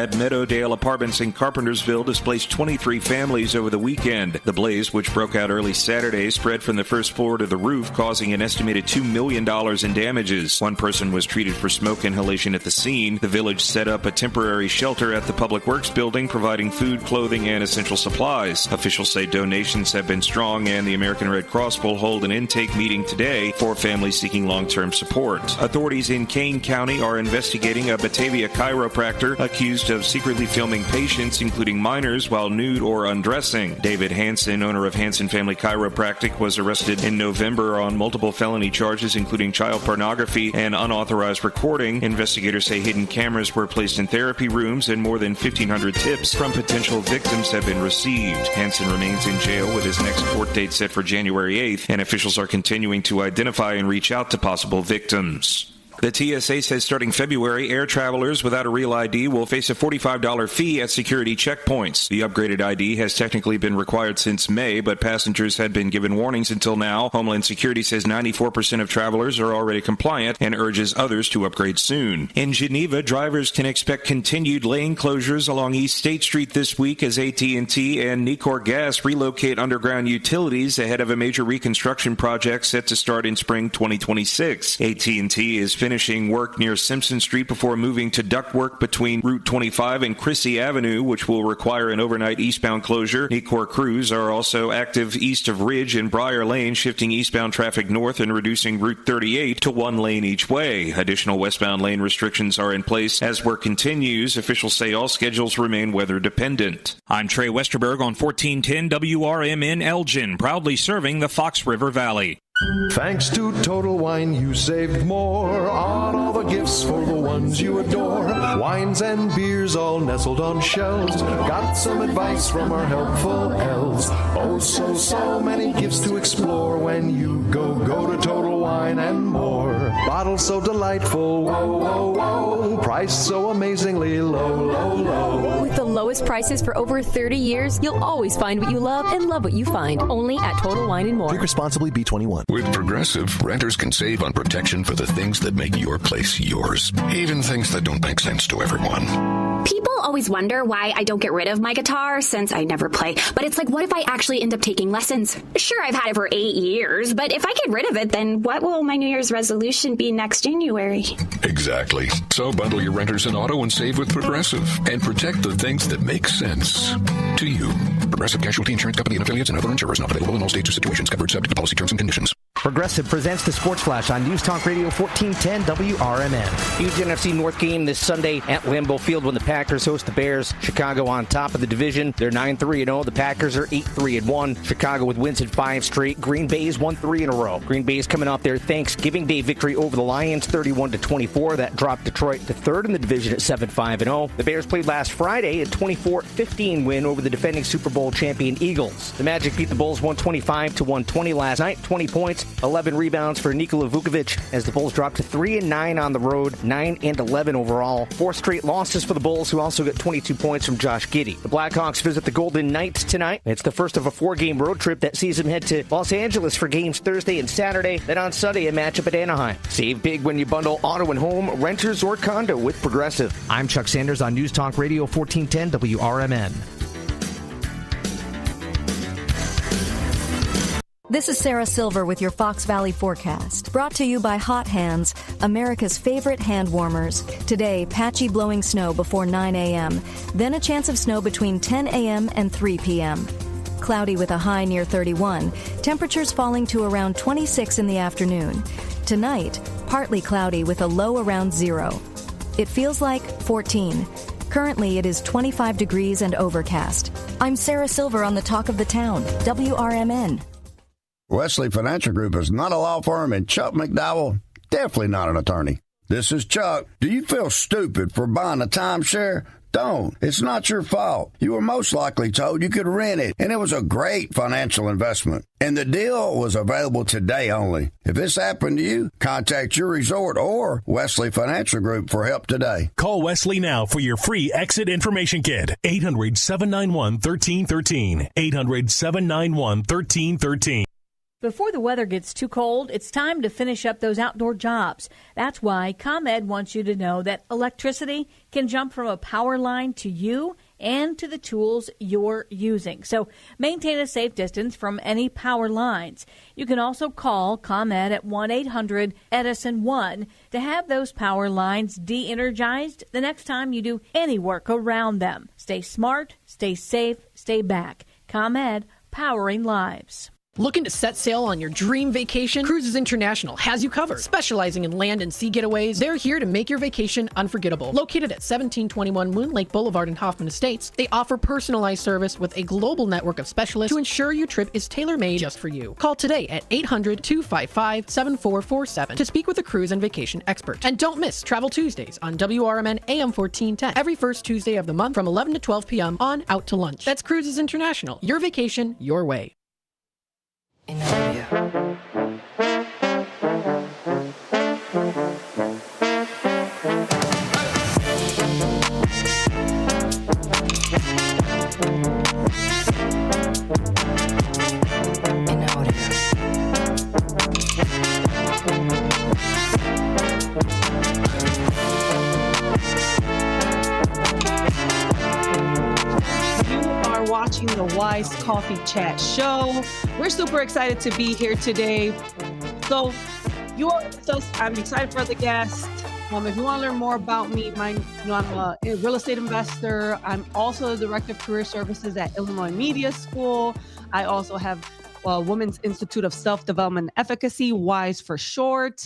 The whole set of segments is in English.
at Meadowdale Apartments in Carpentersville displaced 23 families over the weekend. The blaze, which broke out early Saturday, spread from the first floor to the roof, causing an estimated $2 million in damages. One person was treated for smoke inhalation at the scene. The village set up a temporary shelter at the Public Works building, providing food, clothing, and essential supplies. Officials say donations have been strong, and the American Red Cross will hold an intake meeting today for families seeking long-term support. Authorities in Kane County are investigating a Batavia chiropractor accused of secretly filming patients, including minors, while nude or undressing. David Hansen, owner of Hansen Family Chiropractic, was arrested in November on multiple felony charges, including child pornography and unauthorized recording. Investigators say hidden cameras were placed in therapy rooms and more than 1,500 tips from potential victims have been received. Hansen remains in jail with his next court date set for January 8th, and officials are continuing to identify and reach out to possible victims. The TSA says starting February, air travelers without a real ID will face a $45 fee at security checkpoints. The upgraded ID has technically been required since May, but passengers had been given warnings until now. Homeland Security says 94% of travelers are already compliant and urges others to upgrade soon. In Geneva, drivers can expect continued lane closures along East State Street this week as AT&T and Nicor Gas relocate underground utilities ahead of a major reconstruction project set to start in spring 2026. AT&T is finishing work near Simpson Street before moving to ductwork between Route 25 and Crissy Avenue, which will require an overnight eastbound closure. Nicor crews are also active east of Ridge and Briar Lane, shifting eastbound traffic north and reducing Route 38 to one lane each way. Additional westbound lane restrictions are in place as work continues. Officials say all schedules remain weather dependent. I'm Trey Westerberg on 1410 WRMN Elgin, proudly serving the Fox River Valley. Thanks to Total Wine, you saved more on all the gifts for the ones you adore. Wines and beers all nestled on shelves. Got some advice from our helpful elves. Oh, so many gifts to explore when you go to Total Wine and more. Bottles so delightful, whoa. Price so amazingly low. With the lowest prices for over 30 years, you'll always find what you love and love what you find. Only at Total Wine and More. Drink responsibly, B21. With Progressive, renters can save on protection for the things that make your place yours, even things that don't make sense to everyone. People always wonder why I don't get rid of my guitar since I never play. But it's like, what if I actually end up taking lessons? Sure, I've had it for 8 years, but if I get rid of it, then what will my New Year's resolution be next January? Exactly. So bundle your renters in auto and save with Progressive and protect the things that make sense to you. Progressive Casualty Insurance Company and affiliates and other insurers not available in all states or situations. Covered subject to policy terms and conditions. Progressive presents the Sports Flash on News Talk Radio 1410 WRMN. Huge NFC North game this Sunday at Lambeau Field when the Packers host the Bears. Chicago on top of the division. They're 9-3-0. The Packers are 8-3-1. Chicago with wins in 5 straight. Green Bay's won 3 in a row. Green Bay's coming off their Thanksgiving Day victory over the Lions, 31-24. That dropped Detroit to third in the division at 7-5-0. The Bears played last Friday, a 24-15 win over the defending Super Bowl champion Eagles. The Magic beat the Bulls 125-120 last night. 20 points. 11 rebounds for Nikola Vukovic as the Bulls dropped to 3-9 on the road, 9-11 overall. 4 straight losses for the Bulls, who also got 22 points from Josh Giddey. The Blackhawks visit the Golden Knights tonight. It's the first of a 4-game road trip that sees them head to Los Angeles for games Thursday and Saturday. Then on Sunday, a matchup at Anaheim. Save big when you bundle auto and home, renters, or condo with Progressive. I'm Chuck Sanders on News Talk Radio 1410 WRMN. This is Sarah Silver with your Fox Valley forecast. Brought to you by Hot Hands, America's favorite hand warmers. Today, patchy blowing snow before 9 a.m., then a chance of snow between 10 a.m. and 3 p.m. Cloudy with a high near 31, temperatures falling to around 26 in the afternoon. Tonight, partly cloudy with a low around 0. It feels like 14. Currently, it is 25 degrees and overcast. I'm Sarah Silver on the Talk of the Town, WRMN. Wesley Financial Group is not a law firm, and Chuck McDowell, definitely not an attorney. This is Chuck. Do you feel stupid for buying a timeshare? Don't. It's not your fault. You were most likely told you could rent it, and it was a great financial investment. And the deal was available today only. If this happened to you, contact your resort or Wesley Financial Group for help today. Call Wesley now for your free exit information kit. 800-791-1313. 800-791-1313. Before the weather gets too cold, it's time to finish up those outdoor jobs. That's why ComEd wants you to know that electricity can jump from a power line to you and to the tools you're using. So maintain a safe distance from any power lines. You can also call ComEd at 1-800-EDISON-1 to have those power lines de-energized the next time you do any work around them. Stay smart, stay safe, stay back. ComEd, powering lives. Looking to set sail on your dream vacation? Cruises International has you covered. Specializing in land and sea getaways, they're here to make your vacation unforgettable. Located at 1721 Moon Lake Boulevard in Hoffman Estates, they offer personalized service with a global network of specialists to ensure your trip is tailor-made just for you. Call today at 800-255-7447 to speak with a cruise and vacation expert. And don't miss Travel Tuesdays on WRMN AM 1410 every first Tuesday of the month from 11 to 12 p.m. on Out to Lunch. That's Cruises International. Your vacation, your way. In audio. Watching the Wise Coffee Chat Show. We're super excited to be here today. So I'm excited for the guest. If you want to learn more about me, I'm a real estate investor. I'm also the director of career services at Illinois Media School. I also have Women's Institute of Self-Development and Efficacy, WISE for short.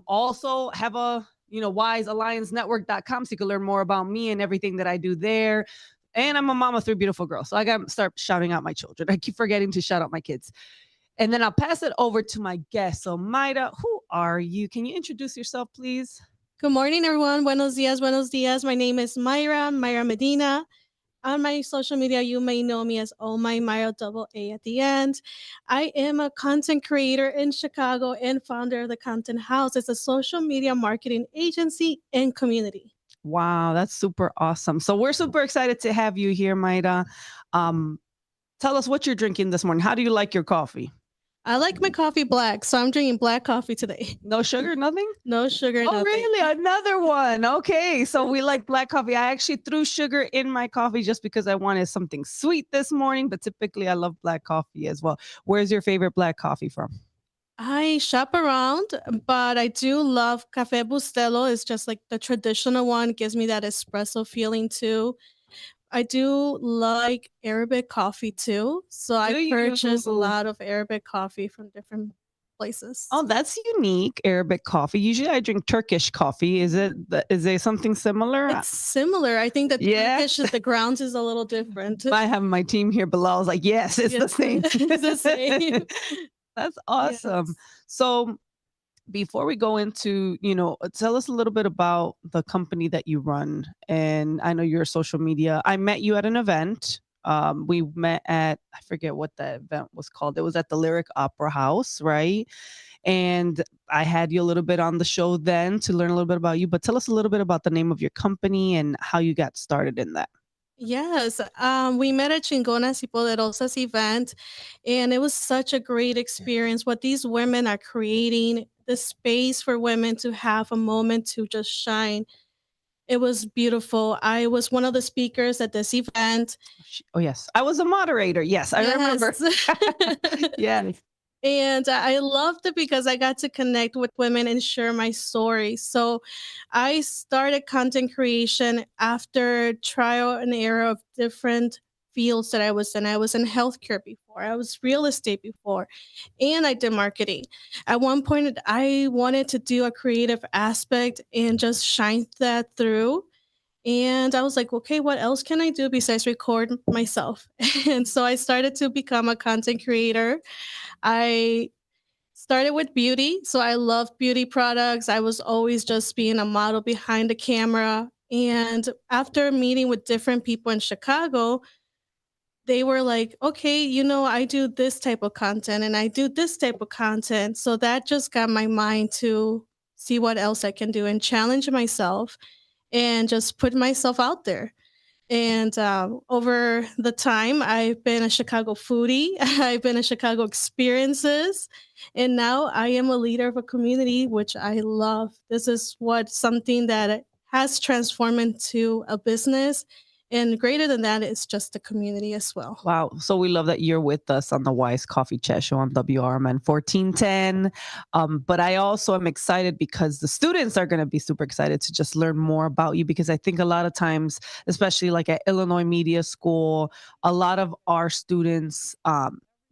Also have a WiseAllianceNetwork.com so you can learn more about me and everything that I do there. And I'm a mom of 3 beautiful girls. So I got to start shouting out my children. I keep forgetting to shout out my kids. And then I'll pass it over to my guest. So Mayra, who are you? Can you introduce yourself, please? Good morning, everyone. Buenos dias, buenos dias. My name is Mayra Medina. On my social media, you may know me as Oh My Mayra, double A at the end. I am a content creator in Chicago and founder of the Content House. It's a social media marketing agency and community. Wow, that's super awesome. So we're super excited to have you here, Mayra. Tell us what you're drinking this morning. How do you like your coffee? I like my coffee black, so I'm drinking black coffee today. No sugar, nothing? No sugar, Oh, nothing. really? Another one. Okay, so we like black coffee. I actually threw sugar in my coffee just because I wanted something sweet this morning, but typically I love black coffee as well. Where's your favorite black coffee from? I shop around, but I do love Café Bustelo. It's just like the traditional one. It gives me that espresso feeling too. I do like Arabic coffee too. So I purchase a lot of Arabic coffee from different places. Oh, that's unique. Arabic coffee. Usually I drink Turkish coffee. Is there something similar? It's similar. I think that Turkish, the grounds is a little different. I have my team here below. I was like, yes, it's the same. It's the same. That's awesome. Yes. So before we go into, tell us a little bit about the company that you run. And I know you're social media. I met you at an event. We met at, I forget what the event was called. It was at the Lyric Opera House, right? And I had you a little bit on the show then to learn a little bit about you. But tell us a little bit about the name of your company and how you got started in that. Yes, we met at Chingonas y Poderosas event, and it was such a great experience. What these women are creating, the space for women to have a moment to just shine. It was beautiful. I was one of the speakers at this event. Oh, yes. I was a moderator. Yes, I remember. Yes. And I loved it because I got to connect with women and share my story. So I started content creation after trial and error of different fields that I was in. I was in healthcare before. I was real estate before. And I did marketing. At one point, I wanted to do a creative aspect and just shine that through. And I was like, okay, what else can I do besides record myself? And so I started to become a content creator. I started with beauty. So I love beauty products. I was always just being a model behind the camera. And after meeting with different people in Chicago, they were like, okay, I do this type of content and I do this type of content. So that just got my mind to see what else I can do and challenge myself and just put myself out there. And over the time, I've been a Chicago foodie, I've been a Chicago experiences, and now I am a leader of a community, which I love. This is what something that has transformed into a business. And greater than that, it's just a community as well. Wow. So we love that you're with us on the Wise Coffee Chat Show on WRMN 1410. But I also am excited because the students are going to be super excited to just learn more about you, because I think a lot of times, especially like at Illinois Media School, a lot of our students,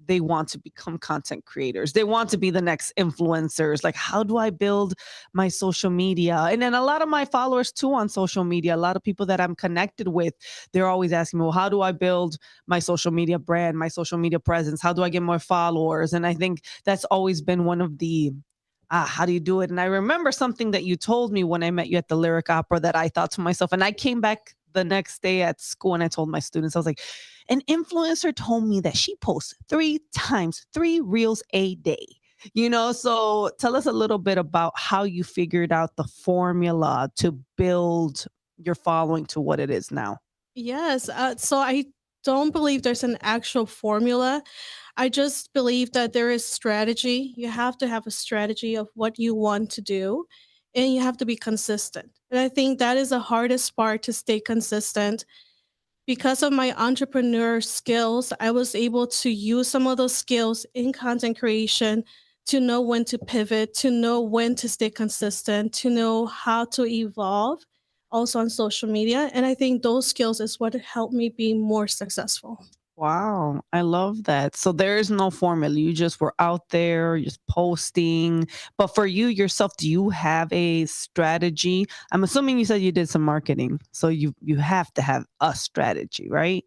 they want to become content creators. They want to be the next influencers. Like, how do I build my social media? And then a lot of my followers too on social media, a lot of people that I'm connected with, they're always asking me, well, how do I build my social media brand, my social media presence? How do I get more followers? And I think that's always been one of the how do you do it? And I remember something that you told me when I met you at the Lyric Opera that I thought to myself, and I came back the next day at school and I told my students, I was like, an influencer told me that she posts 3 reels a day. So tell us a little bit about how you figured out the formula to build your following to what it is now. Yes. So I don't believe there's an actual formula. I just believe that there is strategy. You have to have a strategy of what you want to do, and you have to be consistent. And I think that is the hardest part, to stay consistent. Because of my entrepreneur skills, I was able to use some of those skills in content creation to know when to pivot, to know when to stay consistent, to know how to evolve also on social media. And I think those skills is what helped me be more successful. Wow, I love that. So there is no formula. You just were out there, just posting. But for you yourself, do you have a strategy? I'm assuming you said you did some marketing. So you have to have a strategy, right?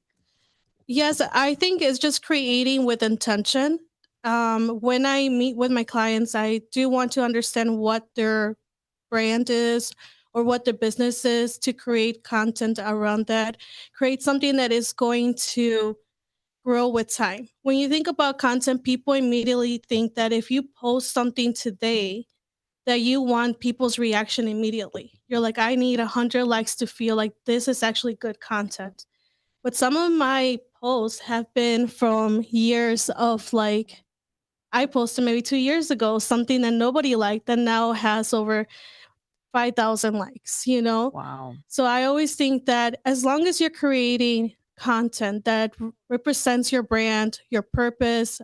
Yes, I think it's just creating with intention. When I meet with my clients, I do want to understand what their brand is or what their business is, to create content around that, create something that is going to grow with time. When you think about content, people immediately think that if you post something today, that you want people's reaction immediately. You're like, I need 100 likes to feel like this is actually good content. But some of my posts have been from years of like, I posted maybe 2 years ago something that nobody liked that now has over 5,000 likes, you know? Wow. So I always think that as long as you're creating content that represents your brand, your purpose,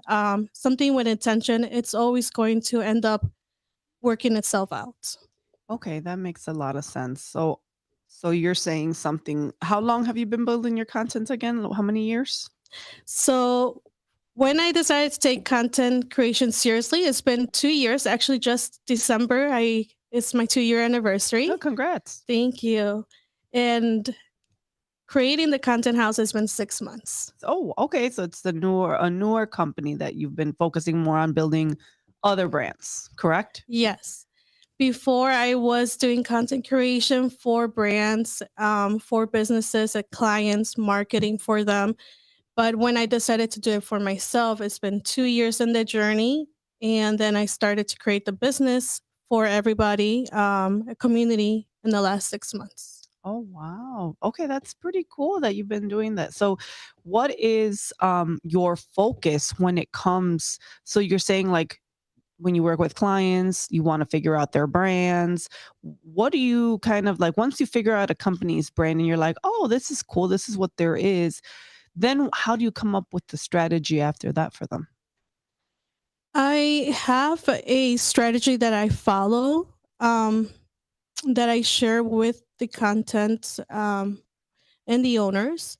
something with intention, it's always going to end up working itself out. Okay, that makes a lot of sense. So you're saying something. How long have you been building your content again? How many years? So when I decided to take content creation seriously, it's been 2 years. Actually, just December, I it's my 2 year anniversary. Oh, congrats. Thank you. And creating the content house has been 6 months. Oh, okay. So it's a newer company that you've been focusing more on building other brands, correct? Yes. Before I was doing content creation for brands, for businesses, clients, marketing for them. But when I decided to do it for myself, it's been 2 years in the journey. And then I started to create the business for everybody, a community in the last 6 months. Oh, wow. Okay, that's pretty cool that you've been doing that. So what is your focus when it comes, so you're saying like when you work with clients, you want to figure out their brands. What do you kind of like once you figure out a company's brand and you're like, "Oh, this is cool. This is what there is." Then how do you come up with the strategy after that for them? I have a strategy that I follow, that I share with the content, and the owners.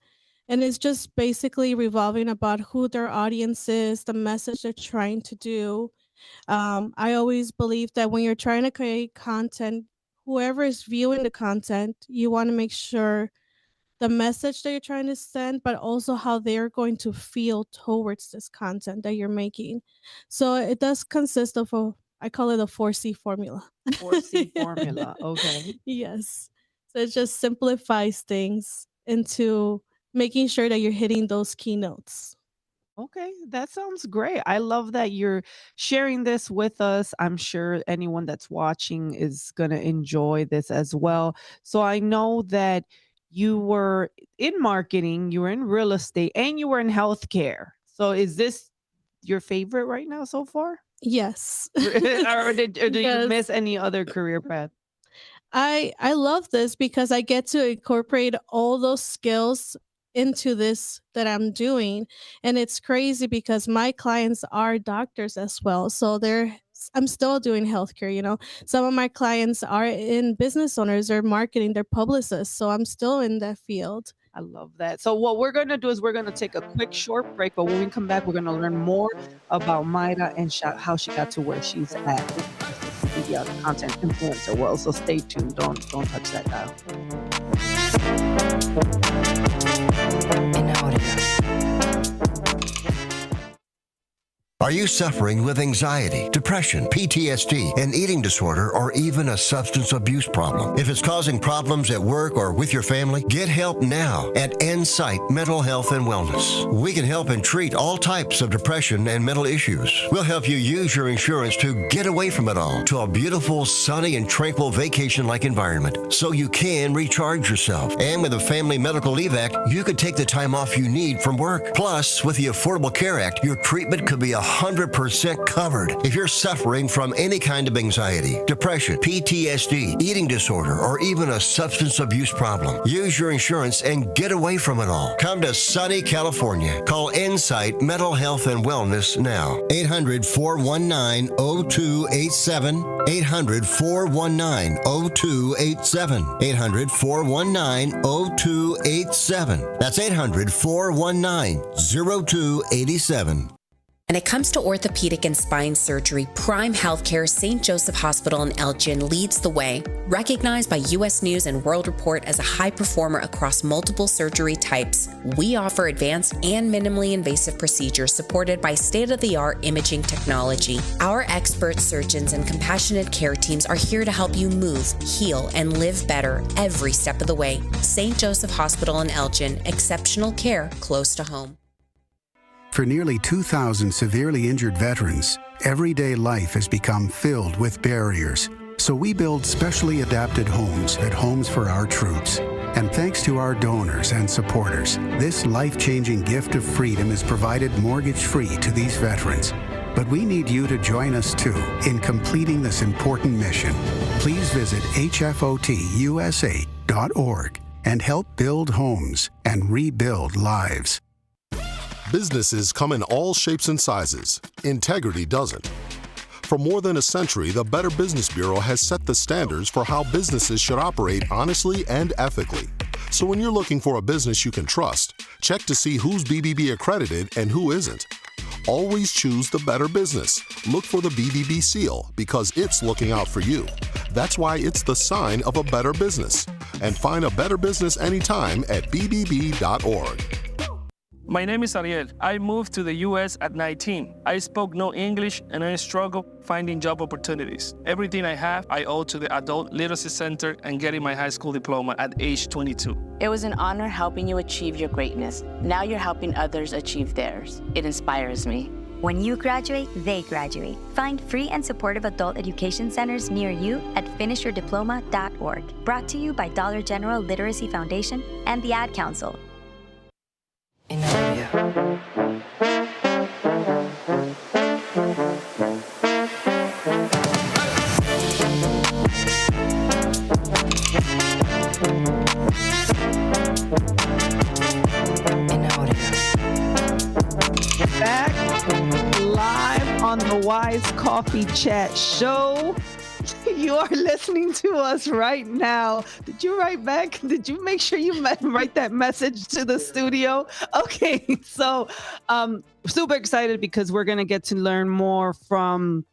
And it's just basically revolving about who their audience is, the message they're trying to do. I always believe that when you're trying to create content, whoever is viewing the content, you want to make sure the message that you're trying to send, but also how they're going to feel towards this content that you're making. So it does consist of I call it a 4C formula. 4C formula. Okay. Yes. So it just simplifies things into making sure that you're hitting those keynotes. Okay, that sounds great. I love that you're sharing this with us. I'm sure anyone that's watching is going to enjoy this as well. So I know that you were in marketing, you were in real estate, and you were in healthcare. So is this your favorite right now so far? Yes. or did you Yes. miss any other career path? I love this because I get to incorporate all those skills into this that I'm doing. And it's crazy because my clients are doctors as well. So I'm still doing healthcare, you know. Some of my clients are in business owners or marketing, they're publicists. So I'm still in that field. I love that. So what we're going to do is we're going to take a quick short break, but when we come back, we're going to learn more about Mayra and how she got to where she's at in the content influencer world. So stay tuned. Don't touch that dial. In audio. Are you suffering with anxiety, depression, PTSD, an eating disorder, or even a substance abuse problem? If it's causing problems at work or with your family, get help now at Insight Mental Health and Wellness. We can help and treat all types of depression and mental issues. We'll help you use your insurance to get away from it all to a beautiful, sunny, and tranquil vacation-like environment so you can recharge yourself. And with a Family Medical Leave Act, you could take the time off you need from work. Plus, with the Affordable Care Act, your treatment could be 100% covered if you're suffering from any kind of anxiety, depression, PTSD, eating disorder, or even a substance abuse problem. Use your insurance and get away from it all. Come to sunny California. Call Insight Mental Health and Wellness now. 800-419-0287. 800-419-0287. 800-419-0287. That's 800-419-0287. When it comes to orthopedic and spine surgery, Prime Healthcare St. Joseph Hospital in Elgin leads the way. Recognized by U.S. News and World Report as a high performer across multiple surgery types, we offer advanced and minimally invasive procedures supported by state-of-the-art imaging technology. Our expert surgeons and compassionate care teams are here to help you move, heal, and live better every step of the way. St. Joseph Hospital in Elgin, exceptional care close to home. For nearly 2,000 severely injured veterans, everyday life has become filled with barriers. So we build specially adapted homes at Homes for Our Troops. And thanks to our donors and supporters, this life-changing gift of freedom is provided mortgage-free to these veterans. But we need you to join us too in completing this important mission. Please visit hfotusa.org and help build homes and rebuild lives. Businesses come in all shapes and sizes. Integrity doesn't. For more than a century, the Better Business Bureau has set the standards for how businesses should operate honestly and ethically. So when you're looking for a business you can trust, check to see who's BBB accredited and who isn't. Always choose the better business. Look for the BBB seal because it's looking out for you. That's why it's the sign of a better business. And find a better business anytime at bbb.org. My name is Ariel. I moved to the U.S. at 19. I spoke no English and I struggled finding job opportunities. Everything I have, I owe to the Adult Literacy Center and getting my high school diploma at age 22. It was an honor helping you achieve your greatness. Now you're helping others achieve theirs. It inspires me. When you graduate, they graduate. Find free and supportive adult education centers near you at finishyourdiploma.org. Brought to you by Dollar General Literacy Foundation and the Ad Council. In audio. Back live on the Wise Coffee Chat Show. You are listening to us right now. Did you write back? Did you make sure you write that message to the studio? Okay, so super excited because we're going to get to learn more from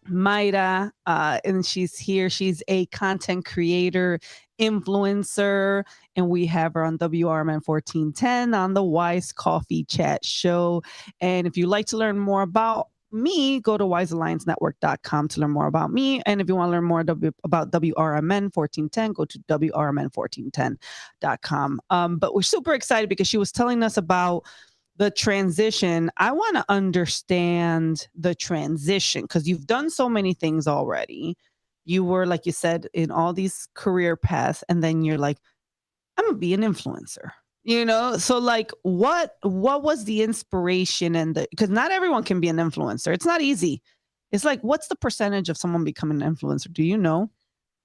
Mayra, and she's here. She's a content creator, influencer, and we have her on WRMN 1410 on the Wise Coffee Chat Show. And if you'd like to learn more about me, go to wisealliancenetwork.com to learn more about me. And if you want to learn more about WRMN 1410, go to WRMN1410.com. But we're super excited because she was telling us about the transition. I want to understand the transition because you've done so many things already. You were, like you said, in all these career paths, and then you're like, I'm gonna be an influencer. So like what was the inspiration and because not everyone can be an influencer. It's not easy. It's like, what's the percentage of someone becoming an influencer? Do you know?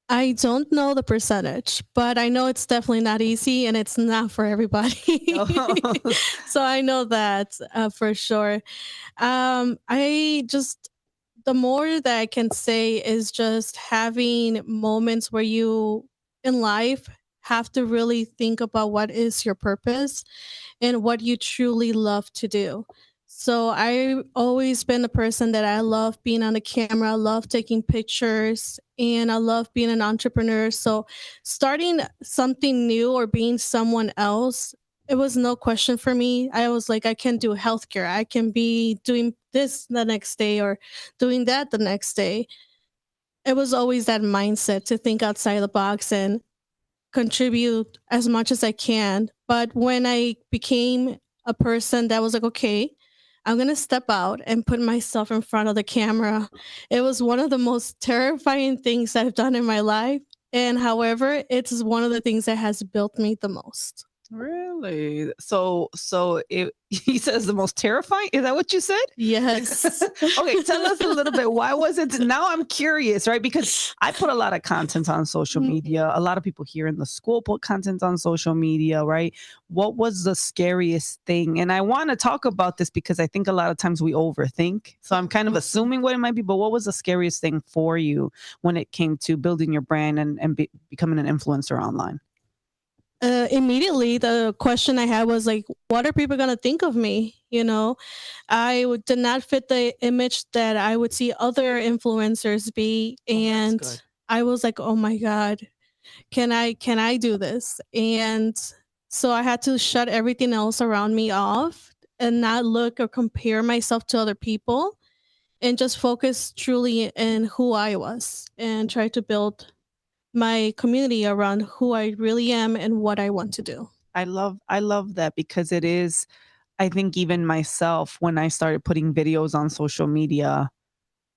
I don't know the percentage, but I know it's definitely not easy and it's not for everybody. So I know that for sure. I just, the more that I can say is just having moments where you in life have to really think about what is your purpose and what you truly love to do. So I've always been a person that I love being on the camera, I love taking pictures, and I love being an entrepreneur. So starting something new or being someone else, it was no question for me. I was like, I can do healthcare. I can be doing this the next day or doing that the next day. It was always that mindset to think outside the box and contribute as much as I can. But when I became a person that was like, okay, I'm going to step out and put myself in front of the camera, it was one of the most terrifying things I've done in my life. And however, it's one of the things that has built me the most. Really? So he says the most terrifying. Is that what you said? Yes. Okay, tell us a little bit. Why was it? Now I'm curious, right? Because I put a lot of content on social media. A lot of people here in the school put content on social media, right? What was the scariest thing? And I want to talk about this because I think a lot of times we overthink. So I'm kind of assuming what it might be, but what was the scariest thing for you when it came to building your brand and becoming an influencer online? Immediately the question I had was like, what are people going to think of me? Did not fit the image that I would see other influencers be. And I was like, oh my God, can I do this? And so I had to shut everything else around me off and not look or compare myself to other people and just focus truly in who I was and try to build my community around who I really am and what I want to do. I love that because it is, I think even myself, when I started putting videos on social media,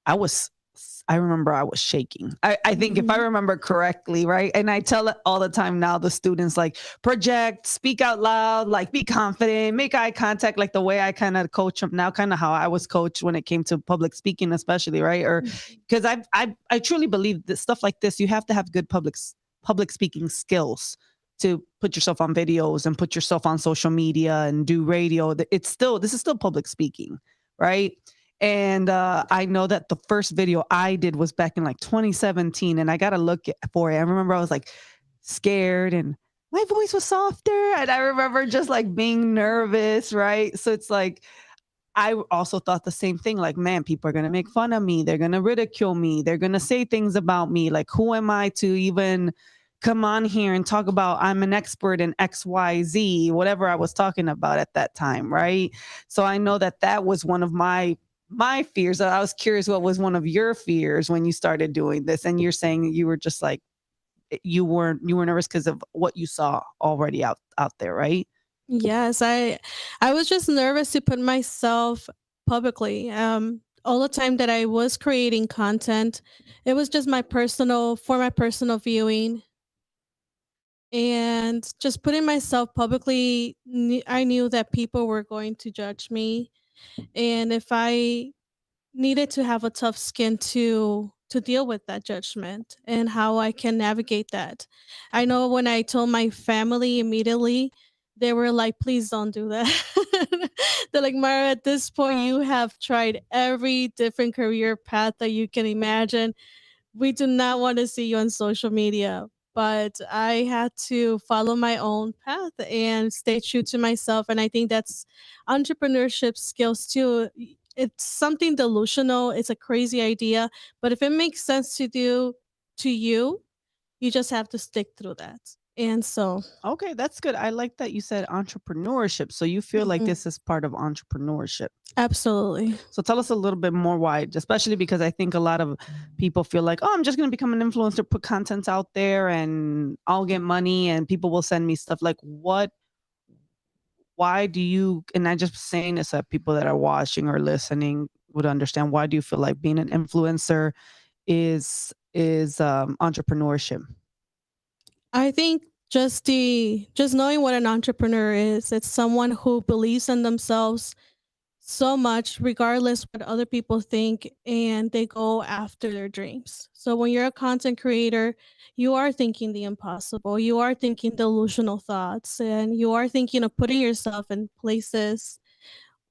I remember I was shaking. I think if I remember correctly, right? And I tell it all the time now, the students like project, speak out loud, like be confident, make eye contact, like the way I kind of coach them now, kind of how I was coached when it came to public speaking, especially, right? Or because I truly believe that stuff like this, you have to have good public speaking skills to put yourself on videos and put yourself on social media and do radio. This is still public speaking, right? And I know that the first video I did was back in like 2017, and I got to look for it. I remember I was like scared and my voice was softer. And I remember just like being nervous, right? So it's like, I also thought the same thing, like, man, people are going to make fun of me. They're going to ridicule me. They're going to say things about me. Like, who am I to even come on here and talk about I'm an expert in XYZ, whatever I was talking about at that time, right? So I know that was one of my fears. I was curious, what was one of your fears when you started doing this? And you're saying you were just like, you were nervous because of what you saw already out there, right? Yes, I was just nervous to put myself publicly. All the time that I was creating content, it was just for my personal viewing. And just putting myself publicly, I knew that people were going to judge me. And if I needed to have a tough skin to deal with that judgment and how I can navigate that. I know when I told my family immediately, they were like, please don't do that. They're like, Mara, at this point, you have tried every different career path that you can imagine. We do not want to see you on social media. But I had to follow my own path and stay true to myself. And I think that's entrepreneurship skills too. It's something delusional. It's a crazy idea. But if it makes sense to do to you, you just have to stick through that. And so, okay, that's good. I like that you said entrepreneurship. So you feel like this is part of entrepreneurship. Absolutely. So tell us a little bit more why, especially because I think a lot of people feel like, oh, I'm just going to become an influencer, put content out there and I'll get money and people will send me stuff. Like why do you, and I'm just saying this so people that are watching or listening would understand, why do you feel like being an influencer is entrepreneurship? I think just knowing what an entrepreneur is. It's someone who believes in themselves so much regardless what other people think, and they go after their dreams. So when you're a content creator, you are thinking the impossible, you are thinking delusional thoughts, and you are thinking of putting yourself in places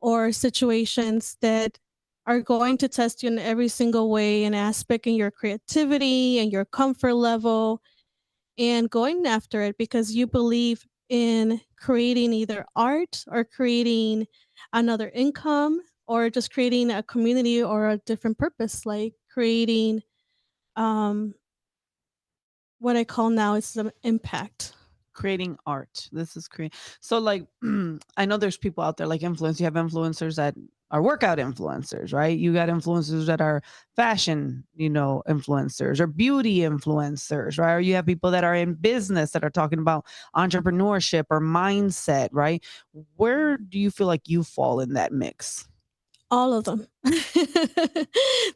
or situations that are going to test you in every single way and aspect in your creativity and your comfort level, and going after it because you believe in creating either art or creating another income or just creating a community or a different purpose, like creating um what I call now is some impact. Creating art. This is create. So like, I know there's people out there like influence. You have influencers that are workout influencers, right? You got influencers that are fashion, influencers or beauty influencers, right? Or you have people that are in business that are talking about entrepreneurship or mindset, right? Where do you feel like you fall in that mix? All of them.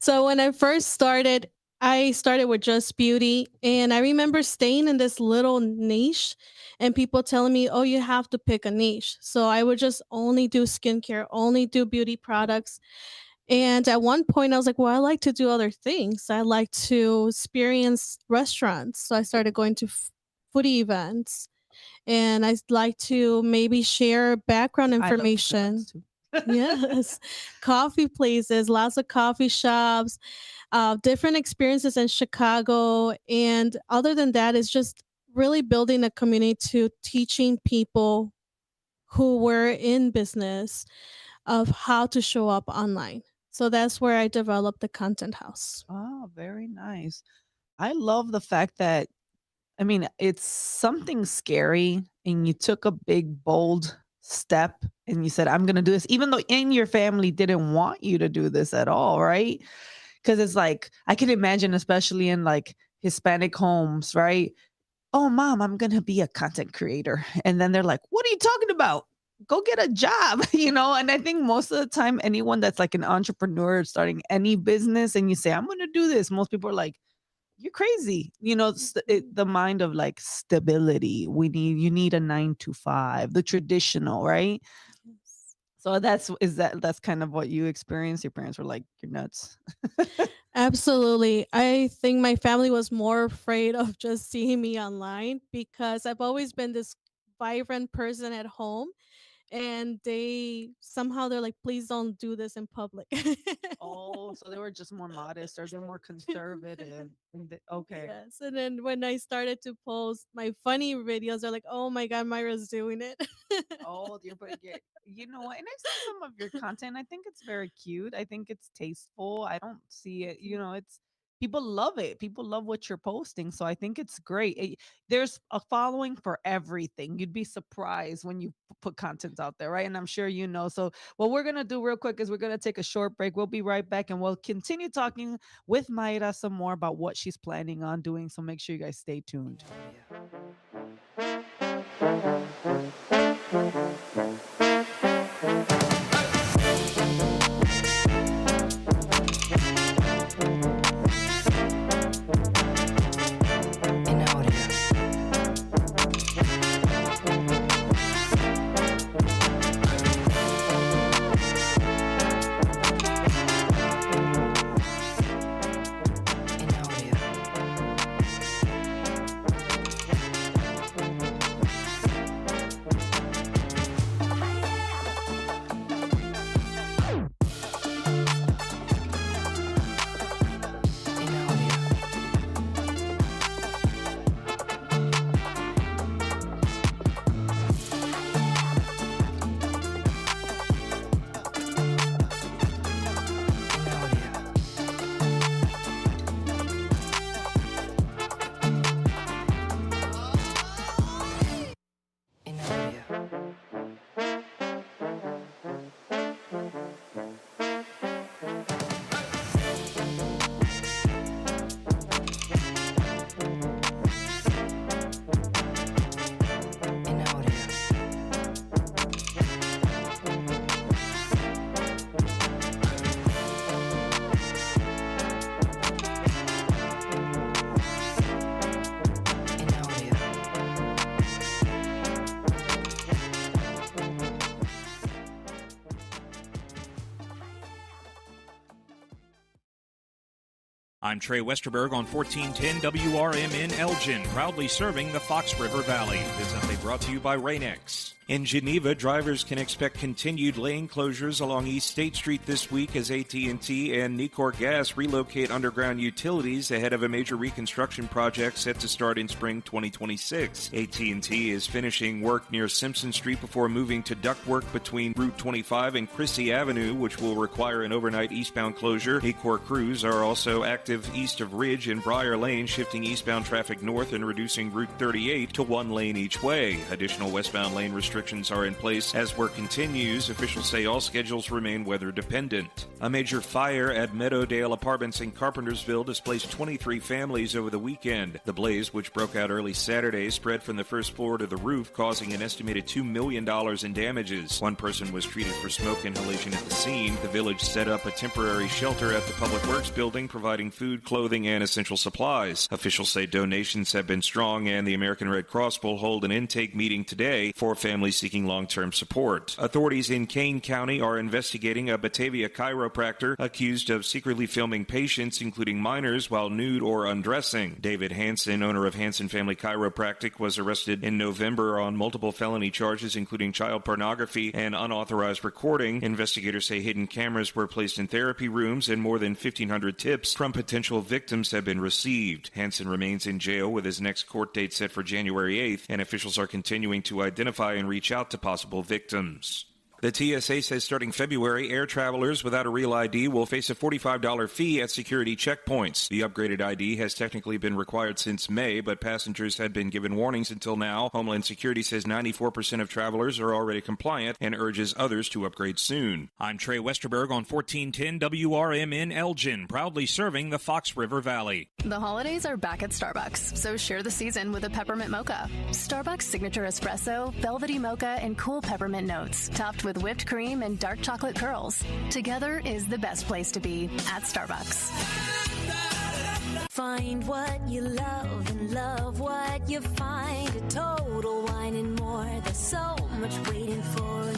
So when I first started, I started with just beauty. And I remember staying in this little niche and people telling me, oh, you have to pick a niche. So I would just only do skincare, only do beauty products. And at one point, I was like, well, I like to do other things. I like to experience restaurants. So I started going to foodie events. And I like to maybe share background I love information. restaurants too. Yes, coffee places, lots of coffee shops, different experiences in Chicago. And other than that, it's just really building a community to teaching people who were in business of how to show up online. So that's where I developed the content house. Oh, very nice. I love the fact that, I mean, it's something scary and you took a big, bold step and you said, I'm going to do this, even though in your family didn't want you to do this at all, right? Because it's like, I can imagine, especially in like Hispanic homes, right? Oh, mom, I'm going to be a content creator. And then they're like, what are you talking about? Go get a job, And I think most of the time, anyone that's like an entrepreneur starting any business and you say, I'm going to do this, most people are like, you're crazy. The mind of like stability. You need a 9 to 5, the traditional, right? So that's kind of what you experienced. Your parents were like, you're nuts. Absolutely. I think my family was more afraid of just seeing me online because I've always been this vibrant person at home, and they're like, please don't do this in public. Oh, so they were just more modest or they're more conservative. Okay. Yes. And then when I started to post my funny videos, they're like, oh my God, Myra's doing it. Oh, you're putting it. You know what? And I've seen some of your content. I think it's very cute. I think it's tasteful. I don't see it. It's people love it. People love what you're posting. So I think it's great. There's a following for everything. You'd be surprised when you put content out there, right? And I'm sure you know. So what we're gonna do real quick is we're gonna take a short break. We'll be right back and we'll continue talking with Mayra some more about what she's planning on doing. So make sure you guys stay tuned. I'm Trey Westerberg on 1410 WRMN Elgin, proudly serving the Fox River Valley. This update brought to you by Rain-X. In Geneva, drivers can expect continued lane closures along East State Street this week as AT&T and Nicor Gas relocate underground utilities ahead of a major reconstruction project set to start in spring 2026. AT&T is finishing work near Simpson Street before moving to ductwork between Route 25 and Chrissy Avenue, which will require an overnight eastbound closure. Nicor crews are also active east of Ridge and Briar Lane, shifting eastbound traffic north and reducing Route 38 to one lane each way. Additional westbound lane restrictions are in place as work continues. Officials say all schedules remain weather dependent. A major fire at Meadowdale Apartments in Carpentersville displaced 23 families over the weekend. The blaze, which broke out early Saturday, spread from the first floor to the roof, causing an estimated $2 million in damages. One person was treated for smoke inhalation at the scene. The village set up a temporary shelter at the Public Works building, providing food, clothing, and essential supplies. Officials say donations have been strong, and the American Red Cross will hold an intake meeting today for families seeking long-term support. Authorities in Kane County are investigating a Batavia chiropractor accused of secretly filming patients, including minors, while nude or undressing. David Hansen, owner of Hansen Family Chiropractic, was arrested in November on multiple felony charges, including child pornography and unauthorized recording. Investigators say hidden cameras were placed in therapy rooms and more than 1,500 tips from potential victims have been received. Hansen remains in jail with his next court date set for January 8th, and officials are continuing to identify and reach out to possible victims. The TSA says starting February, air travelers without a real ID will face a $45 fee at security checkpoints. The upgraded ID has technically been required since May, but passengers had been given warnings until now. Homeland Security says 94% of travelers are already compliant and urges others to upgrade soon. I'm Trey Westerberg on 1410 WRMN Elgin, proudly serving the Fox River Valley. The holidays are back at Starbucks, so share the season with a peppermint mocha. Starbucks signature espresso, velvety mocha, and cool peppermint notes, topped with whipped cream and dark chocolate curls. Together is the best place to be at Starbucks. Find what you love and love what you find. A Total Wine and More. There's so much waiting for you.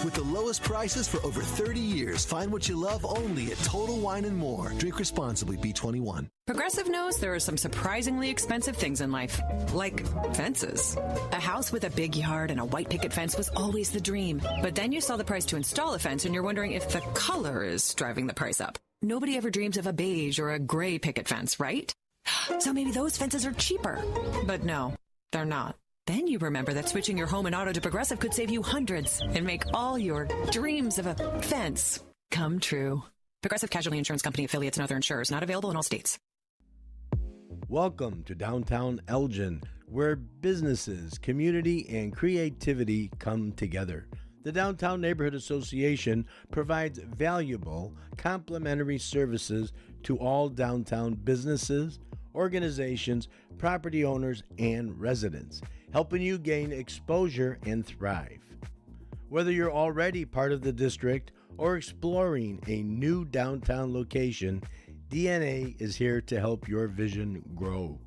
With the lowest prices for over 30 years, find what you love only at Total Wine and More. Drink responsibly, B21. Progressive knows there are some surprisingly expensive things in life, like fences. A house with a big yard and a white picket fence was always the dream. But then you saw the price to install a fence and you're wondering if the color is driving the price up. Nobody ever dreams of a beige or a gray picket fence, right? So maybe those fences are cheaper. But no, they're not. Then you remember that switching your home and auto to Progressive could save you hundreds and make all your dreams of a fence come true. Progressive Casualty Insurance Company affiliates and other insurers not available in all states. Welcome to downtown Elgin, where businesses, community, and creativity come together. The Downtown Neighborhood Association provides valuable, complimentary services to all downtown businesses, organizations, property owners, and residents, helping you gain exposure and thrive. Whether you're already part of the district or exploring a new downtown location, DNA is here to help your vision grow.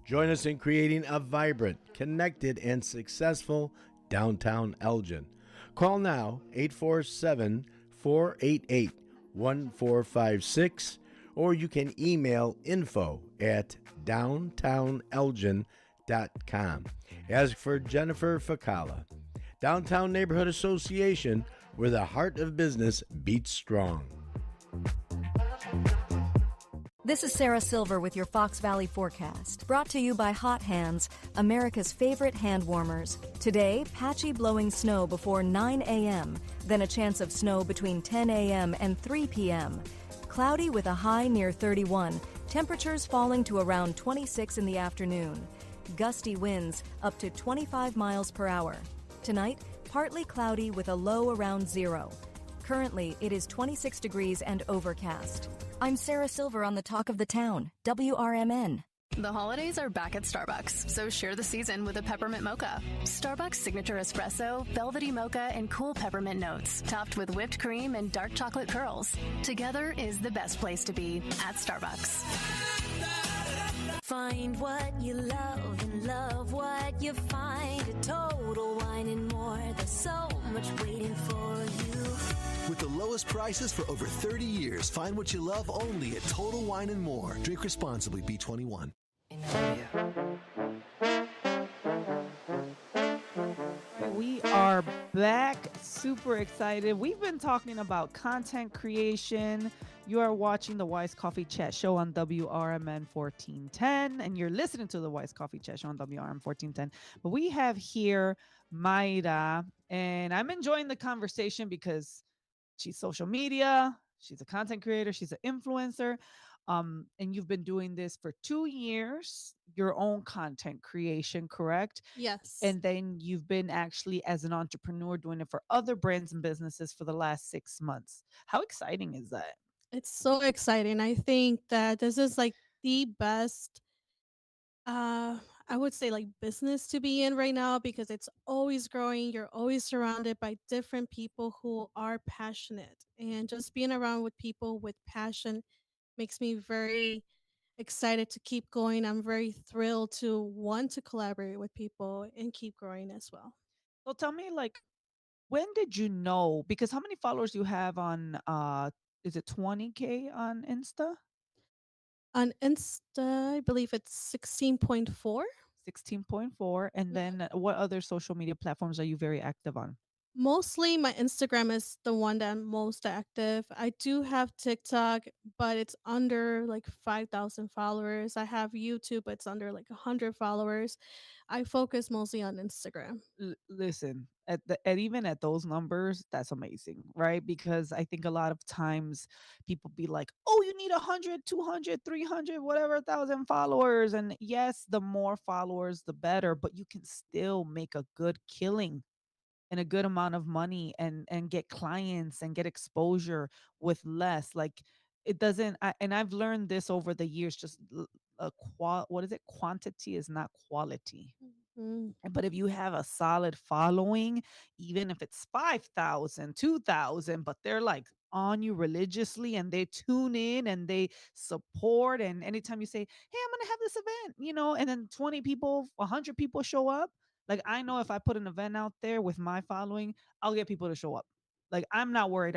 Join us in creating a vibrant, connected, and successful downtown Elgin. Call now 847-488-1456, or you can email info@downtownelgin.com. Ask for Jennifer Facala. Downtown Neighborhood Association, where the heart of business beats strong. This is Sarah Silver with your Fox Valley forecast, brought to you by Hot Hands, America's favorite hand warmers. Today, patchy blowing snow before 9 a.m., then a chance of snow between 10 a.m. and 3 p.m. Cloudy with a high near 31, temperatures falling to around 26 in the afternoon. Gusty winds up to 25 miles per hour. Tonight, partly cloudy with a low around 0. Currently, it is 26 degrees and overcast. I'm Sarah Silver on the Talk of the Town, WRMN. The holidays are back at Starbucks, so share the season with a peppermint mocha. Starbucks signature espresso, velvety mocha, and cool peppermint notes, topped with whipped cream and dark chocolate curls. Together is the best place to be at Starbucks. Find what you love and love what you find. A Total Wine and More. There's so much waiting for you. With the lowest prices for over 30 years, find what you love only at Total Wine and More. Drink responsibly, B21. We are back. Super excited. We've been talking about content creation. You are watching the Wise Coffee Chat Show on WRMN 1410, and you're listening to the Wise Coffee Chat Show on WRMN 1410. But we have here Mayra, and I'm enjoying the conversation because she's social media, she's a content creator, she's an influencer. And you've been doing this for 2 years, your own content creation, correct? Yes. And then you've been actually as an entrepreneur doing it for other brands and businesses for the last 6 months. How exciting is that? It's so exciting. I think that this is like the best I would say like business to be in right now because it's always growing. You're always surrounded by different people who are passionate. And just being around with people with passion makes me very excited to keep going. I'm very thrilled to want to collaborate with people and keep growing as well. So tell me, like, when did you know? Because how many followers you have on is it 20K on Insta? On Insta, I believe it's 16.4. 16.4. And then what other social media platforms are you very active on? Mostly my Instagram is the one that I'm most active. I do have TikTok, but it's under like 5,000 followers. I have YouTube, but it's under like 100 followers. I focus mostly on Instagram. Listen, at even at those numbers, that's amazing, right? Because I think a lot of times people be like, "Oh, you need 100, 200, 300, whatever thousand followers." And yes, the more followers the better, but you can still make a good killing and a good amount of money and get clients and get exposure with less. Like, it doesn't and I've learned this over the years, just what is it, quantity is not quality. Mm. But if you have a solid following, even if it's 5,000, 2,000, but they're like on you religiously and they tune in and they support. And anytime you say, "Hey, I'm going to have this event," and then 20 people, 100 people show up. Like, I know if I put an event out there with my following, I'll get people to show up. Like, I'm not worried.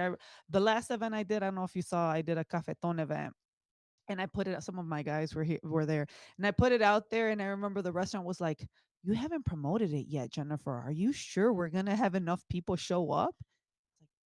The last event I did, I don't know if you saw, I did a cafeton event and I put it, some of my guys were there, and I put it out there, and I remember the restaurant was like, "You haven't promoted it yet, Jennifer. Are you sure we're gonna have enough people show up?"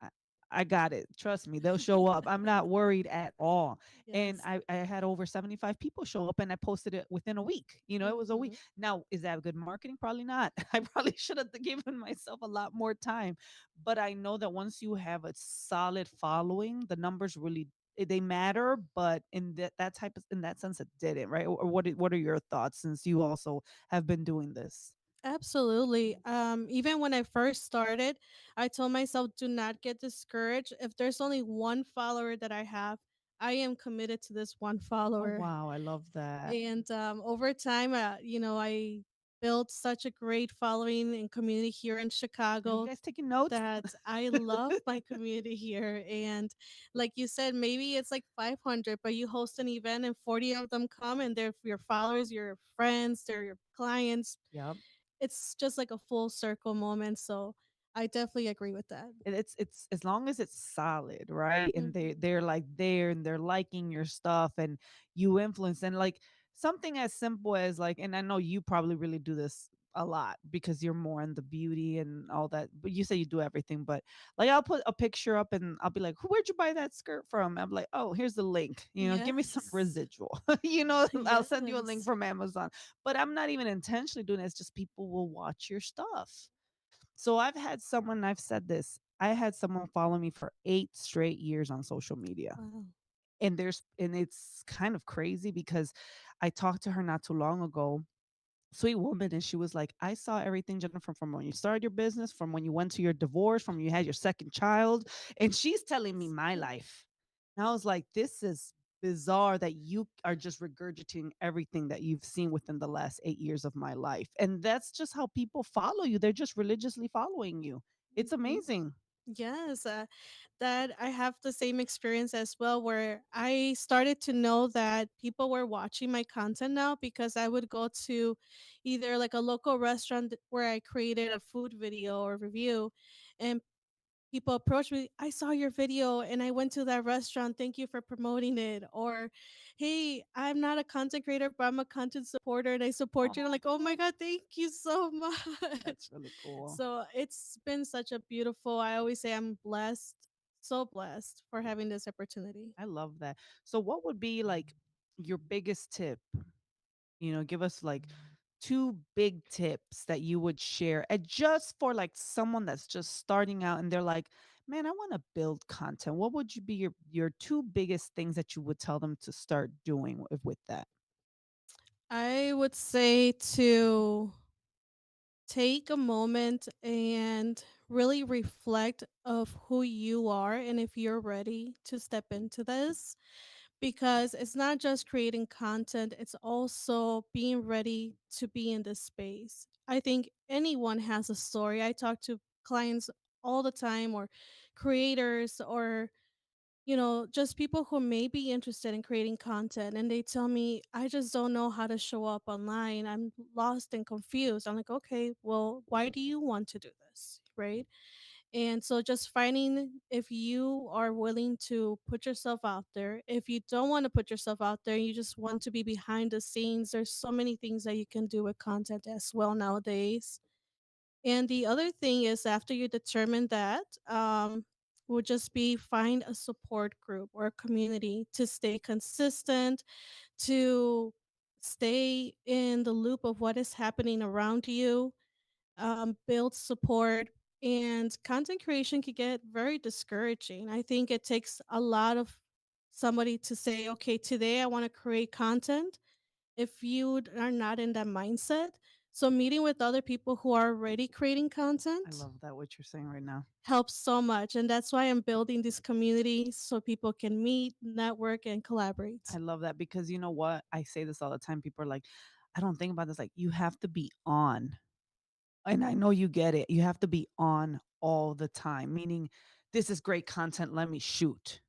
I, I got it. Trust me, they'll show up. I'm not worried at all. And Yes. I had over 75 people show up, and I posted it within a week. It was a week. Mhm. Now, is that good marketing? Probably not. I probably should have given myself a lot more time. But I know that once you have a solid following, the numbers really they matter. But in that type of in that sense, it didn't, right? Or what are your thoughts since you also have been doing this? Absolutely. Even when I first started, I told myself, do not get discouraged. If there's only one follower that I have, I am committed to this one Oh follower. wow, I love that. And over time, I built such a great following and community here in Are you Chicago guys taking notes? that I love my community here. And like you said, maybe it's like 500, but you host an event and 40 of them come and they're your followers, your friends, they're your clients. Yep. It's just like a full circle moment. So I definitely agree with that. And it's as long as it's solid, right? And Mhm. they're like there and they're liking your stuff and you influence, and like something as simple as like, and I know you probably really do this a lot because you're more in the beauty and all that, but you say you do everything. But like, I'll put a picture up and I'll be like, "Where'd you buy that skirt from?" I'm like, "Oh, here's the link, give me some Yes. residual." I'll send you a link Yes. from Amazon. But I'm not even intentionally doing it, it's just people will watch your stuff. So I've said this. I had someone follow me for 8 straight years on social media. Wow. And it's kind of crazy because I talked to her not too long ago, sweet woman, and she was like, "I saw everything, Jennifer, from when you started your business, from when you went to your divorce, from when you had your second child." And she's telling me my life. And I was like, "This is bizarre that you are just regurgitating everything that you've seen within the last 8 years of my life." And that's just how people follow you. They're just religiously following you. It's Mhm. amazing. Yes, that I have the same experience as well, where I started to know that people were watching my content now because I would go to either like a local restaurant where I created a food video or review, and people approach me, I saw your video and I went to that restaurant. Thank you for promoting it. Or, hey, I'm not a content creator, but I'm a content supporter and I support you. And I'm like, oh my God, thank you so much. That's really cool. So it's been such a beautiful, I always say I'm blessed, so blessed for having this opportunity. I love that. So what would be like your biggest tip? Give us like two big tips that you would share. And just for like someone that's just starting out and they're like, "Man, I want to build content." What would you be your two biggest things that you would tell them to start doing with that? I would say to take a moment and really reflect of who you are and if you're ready to step into this, because it's not just creating content, it's also being ready to be in this space. I think anyone has a story. I talk to clients all the time, or creators, or just people who may be interested in creating content, and they tell me, I just don't know how to show up online. I'm lost and confused. I'm like, okay, well, why do you want to do this? Right. And so just finding if you are willing to put yourself out there. If you don't want to put yourself out there, you just want to be behind the scenes, there's so many things that you can do with content as well nowadays. And the other thing is, after you determine that, would just be find a support group or a community to stay consistent, to stay in the loop of what is happening around you, build support. And content creation can get very discouraging. I think it takes a lot of somebody to say, okay, today I want to create content, if you are not in that mindset. So meeting with other people who are already creating I content love that what you're saying right now. helps so much. And that's why I'm building this community so people can meet, network, and I collaborate. love that because you know what? I say this all the time. People are like, I don't think about this. Like, you have to be on. And I know you get it. You have to be on all the time, meaning this is great content. Let me shoot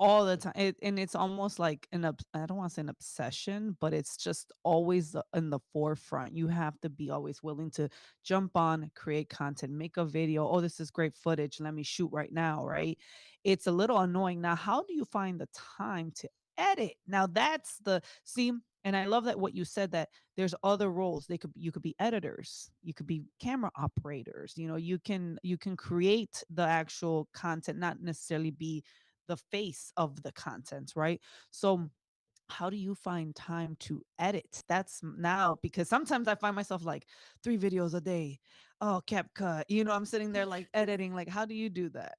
all the time. And it's almost like I don't want to say an obsession, but it's just always in the forefront. You have to be always willing to jump on, create content, make a video. Oh, this is great footage. Let me shoot right now. Right. It's a little annoying. Now, how do you find the time to edit? Now, that's the see. And I love that what you said, that there's other roles. You could be editors, you could be camera operators. You can create the actual content, not necessarily be the face of the content, right? So how do you find time to edit? That's now, because sometimes I find myself like 3 videos a day. Oh, CapCut. I'm sitting there like editing. Like, how do you do that?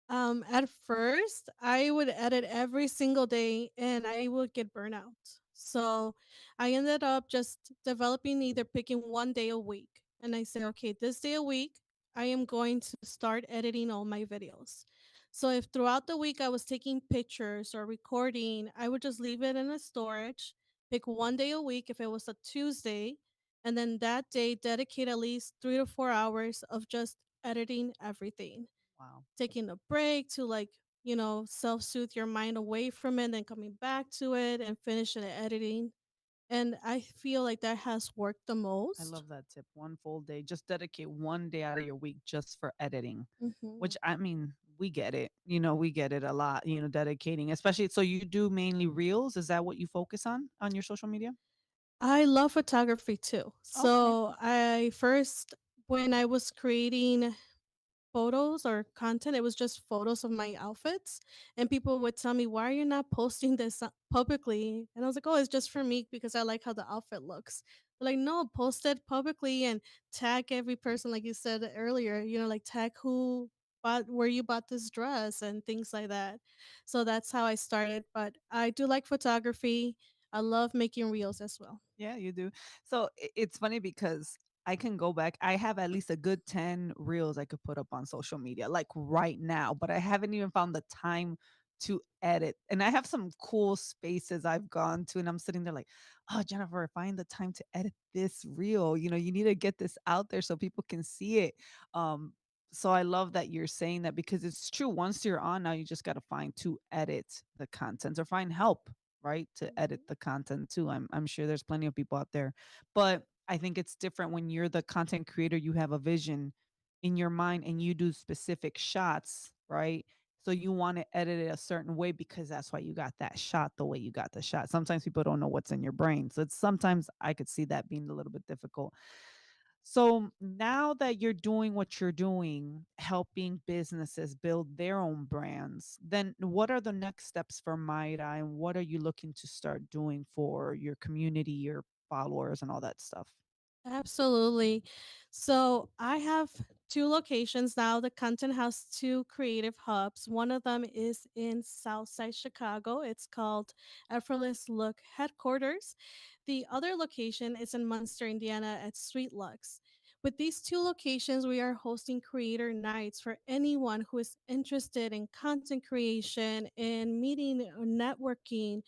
At first, I would edit every single day and I would get burnout. So I ended up just developing, either picking one day a week. And I say, okay, this day a week, I am going to start editing all my videos. So if throughout the week I was taking pictures or recording, I would just leave it in a storage, pick one day a week if it was a Tuesday, and then that day dedicate at least 3 to 4 hours of just editing everything, Wow. taking a break to, like, self-soothe your mind away from it, then coming back to it and finishing the editing. And I feel like that has worked the I most. love that tip. One full day. Just dedicate one day out of your week just for editing. Mhm. Which, I mean, we get it. We get it a lot, dedicating, especially. So you do mainly reels. Is that what you focus on your social media? I love photography too. Okay. So I first, when I was creating photos or content, it was just photos of my outfits. And people would tell me, why are you not posting this publicly? And I was like, oh, it's just for me because I like how the outfit looks. They're like, no, post it publicly and tag every person, like you said earlier, like tag who bought, where you bought this dress and things like that. So that's how I started. But I do like photography. I love making reels as well. Yeah, you do. So it's funny because I can go back. I have at least a good 10 reels I could put up on social media, like right now, but I haven't even found the time to edit. And I have some cool spaces I've gone to, and I'm sitting there like, oh, Jennifer, find the time to edit this reel. You need to get this out there so people can see it. Um, so I love that you're saying that, because it's true. Once you're on now, you just got to find to edit the content or find help, right, to edit the content too. I'm sure there's plenty of people out there, but I think it's different when you're the content creator. You have a vision, in your mind and you do specific shots, right? So you want to edit it a certain way because that's why you got that shot the way you got the shot. Sometimes people don't know what's in your brain. So it's sometimes I could see that being a little bit difficult. So now that you're doing what you're doing, helping businesses build their own brands, then what are the next steps for Maida and what are you looking to start doing for your community, your followers, and all that stuff? Absolutely. So I have two locations now. The content has two creative hubs. One of them is in Southside Chicago. It's called Effortless Look Headquarters. The other location is in Munster, Indiana at Sweet Lux. With these two locations, we are hosting creator nights for anyone who is interested in content creation and meeting, networking,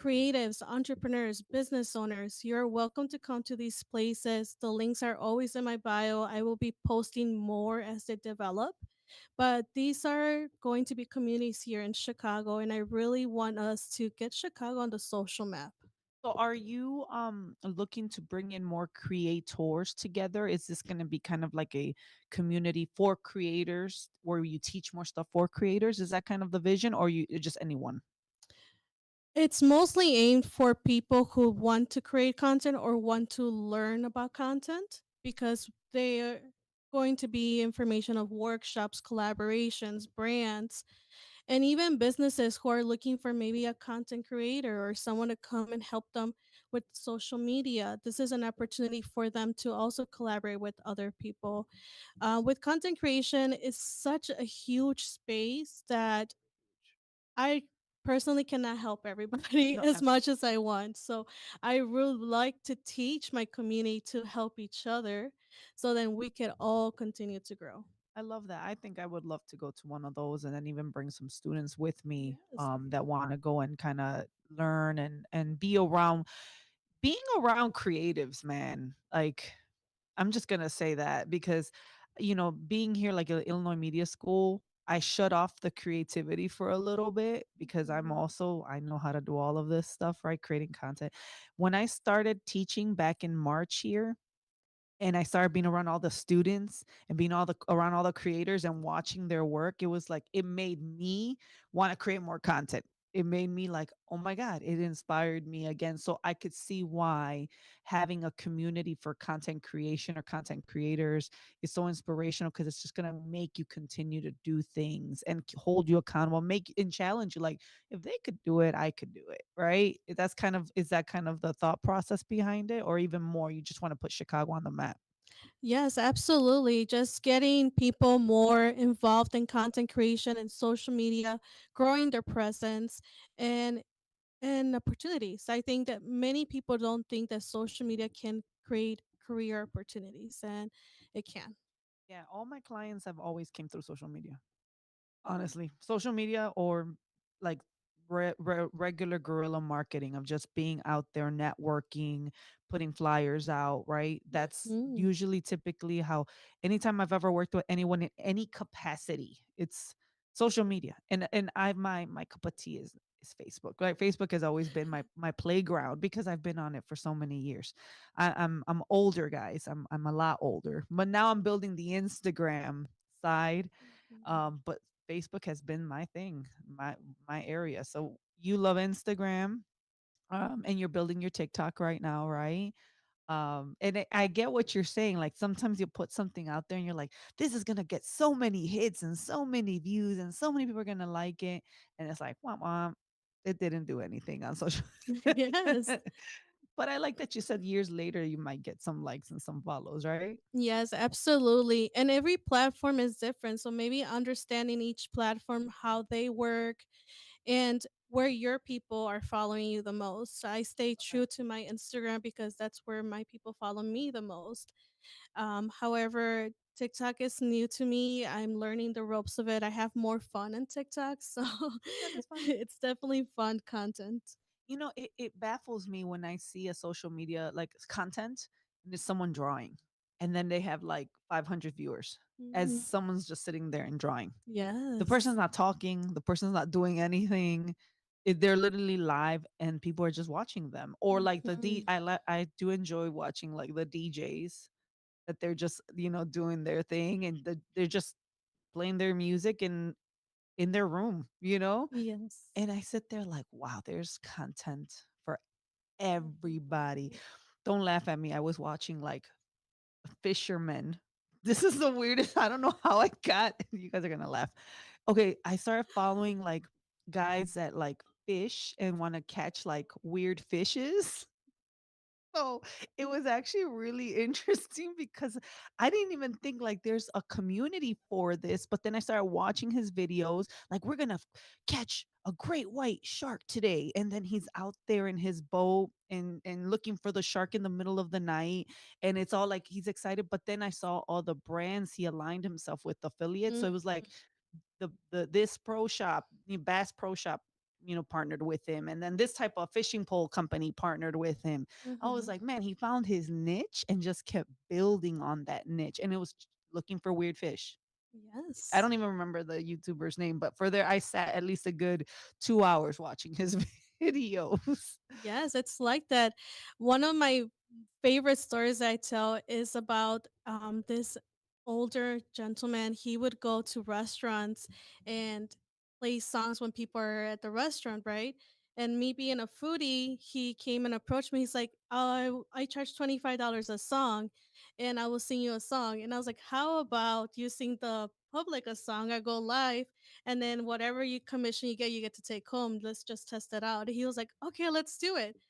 creatives, entrepreneurs, business owners, you're welcome to come to these places. The links are always in my bio. I will be posting more as they develop. But these are going to be communities here in Chicago, and I really want us to get Chicago on the social map. So are you looking to bring in more creators together? Is this going to be kind of like a community for creators where you teach more stuff for creators? Is that kind of the vision or you just anyone? It's mostly aimed for people who want to create content or want to learn about content because they are going to be information of workshops, collaborations, brands, and even businesses who are looking for maybe a content creator or someone to come and help them with social media. This is an opportunity for them to also collaborate with other people. With content creation, it's such a huge space that I personally cannot help everybody No, as much as I want. So I really like to teach my community to help each other so then we can all continue to grow. I love that. I think I would love to go to one of those and then even bring some students with me Yes. that want to go and kind of learn and be around being around creatives, man. Like I'm just gonna say that because, being here like at Illinois Media School, I shut off the creativity for a little bit because I know how to do all of this stuff, right? Creating content. When I started teaching back in March here, and I started being around all the students and being all the around all the creators and watching their work, it was like it made me want to create more content. It made me like, oh my God, it inspired me again. So I could see why having a community for content creation or content creators is so inspirational because it's just gonna make you continue to do things and hold you accountable, make and challenge you. Like if they could do it, I could do it, right? That's kind of is that kind of the thought process behind it, or even more, you just want to put Chicago on the map? Yes, absolutely. Just getting people more involved in content creation and social media, growing their presence and opportunities. I think that many people don't think that social media can create career opportunities and it can. Yeah, all my clients have always came through social media. Honestly, social media or like regular guerrilla marketing of just being out there networking, putting flyers out, right? That's Mm. usually typically how anytime I've ever worked with anyone in any capacity, it's social media. And I my cup of tea is Facebook. Right? Facebook has always been my playground because I've been on it for so many years. I'm older, guys. I'm a lot older. But now I'm building the Instagram side. But Facebook has been my thing, my area. So you love Instagram, and you're building your TikTok right now, right? And I get what you're saying. Like sometimes you put something out there and you're like, this is gonna get so many hits and so many views and so many people are gonna like it. And it's like, womp, it didn't do anything on social. Yes. But I like that you said years later you might get some likes and some follows, right? Yes, absolutely. And every platform is different. So maybe understanding each platform, how they work, and where your people are following you the most. So I stay true to my Instagram because that's where my people follow me the most. However, TikTok is new to me. I'm learning the ropes of it. I have more fun in TikTok. So Yeah, that's fun. it's definitely fun content. It baffles me when I see a social media like content and it's someone drawing and then they have like 500 viewers as Mhm. someone's just sitting there and drawing. The person's Yes. not talking, the person's not doing anything. They're literally live and people are just watching them. Or like Mhm. I do enjoy watching like the DJs that they're just, doing their thing, and they're just playing their music in their room, Yes. And I sit there like, wow, there's content for everybody. Don't laugh at me. I was watching like fishermen. This is the weirdest. I don't know how I got. You guys are gonna laugh. Okay, I started following like guys that like fish and want to catch like weird fishes. So it was actually really interesting because I didn't even think like there's a community for this. But then I started watching his videos, like, we're gonna catch a great white shark today. And then he's out there in his boat and looking for the shark in the middle of the night. And it's all like he's excited. But then I saw all the brands he aligned himself with affiliates. So it was like the this pro shop, Bass Pro Shop, partnered with him, and then this type of fishing pole company partnered with him. I was Mhm. like, man, he found his niche and just kept building on that niche, and it was looking for weird fish. I Yes. don't even remember the YouTuber's name, but for there, I sat at least a good 2 hours watching his videos. Yes, it's like that. One of my favorite stories I tell is about this older gentleman. He would go to restaurants and play songs when people are at the restaurant, right? And me being a foodie, he came and approached me. He's like, "Oh, I charge $25 a song, and I will sing you a song." And I was like, "How about you sing the public a song? I go live, and then whatever you commission you get to take home. Let's just test it out." And he was like, "Okay, let's do it."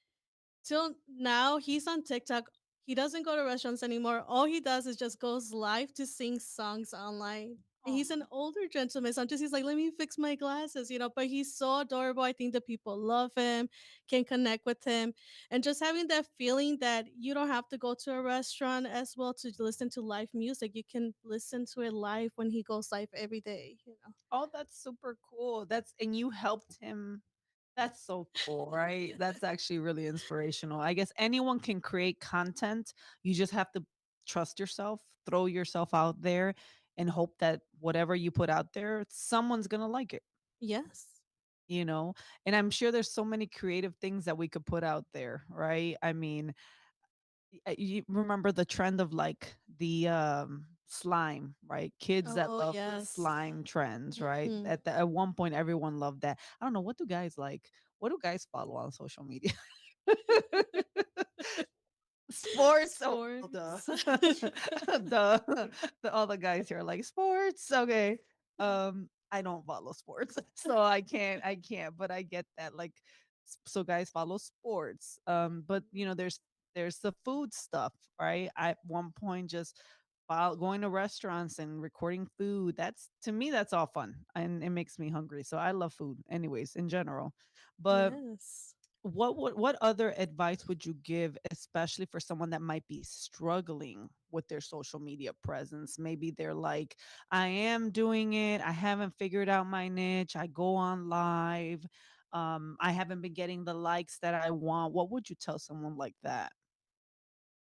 Till now, he's on TikTok. He doesn't go to restaurants anymore. All he does is just goes live to sing songs online. And he's an older gentleman. Sometimes he's like, "Let me fix my glasses," but he's so adorable. I think the people love him, can connect with him. And just having that feeling that you don't have to go to a restaurant as well to listen to live music. You can listen to it live when he goes live every day. Oh, that's super cool. And you helped him. That's so cool, right? That's actually really inspirational. I guess anyone can create content. You just have to trust yourself, throw yourself out there, and hope that whatever you put out there, someone's going to like it, Yes. you know? And I'm sure there's so many creative things that we could put out there, right? I mean, you remember the trend of like the slime, right? Kids that Oh, love the yes. slime trends, right? Mhm. At one point everyone loved that. I don't know, what do guys like? What do guys follow on social media? Sports. Oh, duh. Sports. Duh. All the guys here are like sports. Okay. I don't follow sports, so I can't, but I get that. Like, so guys follow sports. But there's the food stuff, right? I at one point just going to restaurants and recording food. That's, to me, that's all fun, and it makes me hungry. So I love food, anyways, in general. But Yes. what other advice would you give, especially for someone that might be struggling with their social media presence? Maybe they're like, I am doing it, I haven't figured out my niche, I go on live, I haven't been getting the likes that I want. What would you tell someone like that?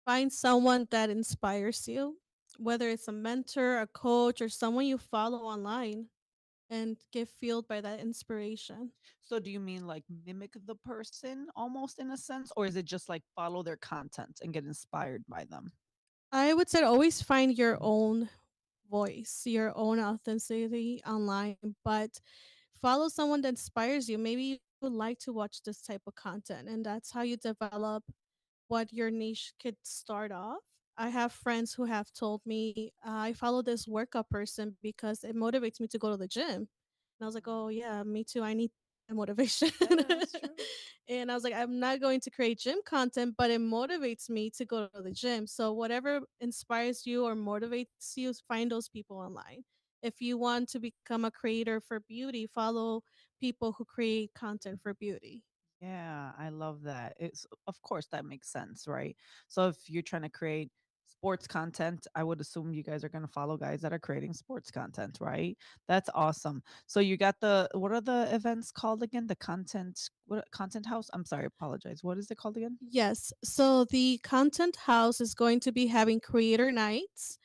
Find someone that inspires you, whether it's a mentor, a coach, or someone you follow online, and get fueled by that inspiration. So do you mean like mimic the person almost in a sense, or is it just like follow their content and get inspired by them? I would say always find your own voice, your own authenticity online, but follow someone that inspires you. Maybe you would like to watch this type of content, and that's how you develop what your niche could start off. I have friends who have told me I follow this workout person because it motivates me to go to the gym. And I was like, oh, yeah, me too. I need that motivation. Yeah, that's true. And I was like, I'm not going to create gym content, but it motivates me to go to the gym. So, whatever inspires you or motivates you, find those people online. If you want to become a creator for beauty, follow people who create content for beauty. Yeah, I love that. It's, of course, that makes sense, right? So if you're trying to create sports content, I would assume you guys are going to follow guys that are creating sports content, right? That's awesome. So you got what are the events called again? The content house? I'm sorry, apologize. What is it called again? Yes. So the content house is going to be having creator nights.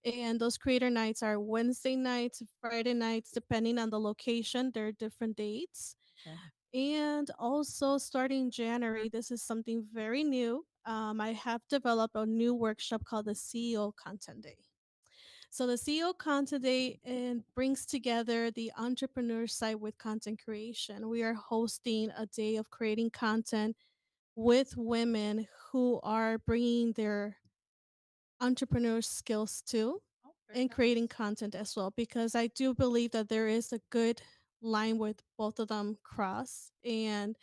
And those creator nights are Wednesday nights, Friday nights, depending on the location. There are different dates. Okay. And also, starting January, this is something very new. I have developed a new workshop called the CEO Content Day. So, the CEO Content Day brings together the entrepreneur side with content creation. We are hosting a day of creating content with women who are bringing their entrepreneur skills too and creating content as well, because I do believe that there is a good line with both of them cross and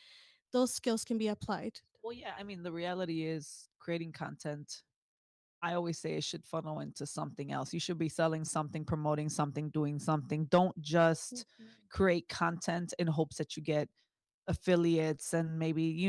those skills can be applied. Well, yeah, I mean, the reality is creating content. I always say it should funnel into something else. You should be selling something, promoting something, doing something. Don't just create content in hopes that you get affiliates and maybe,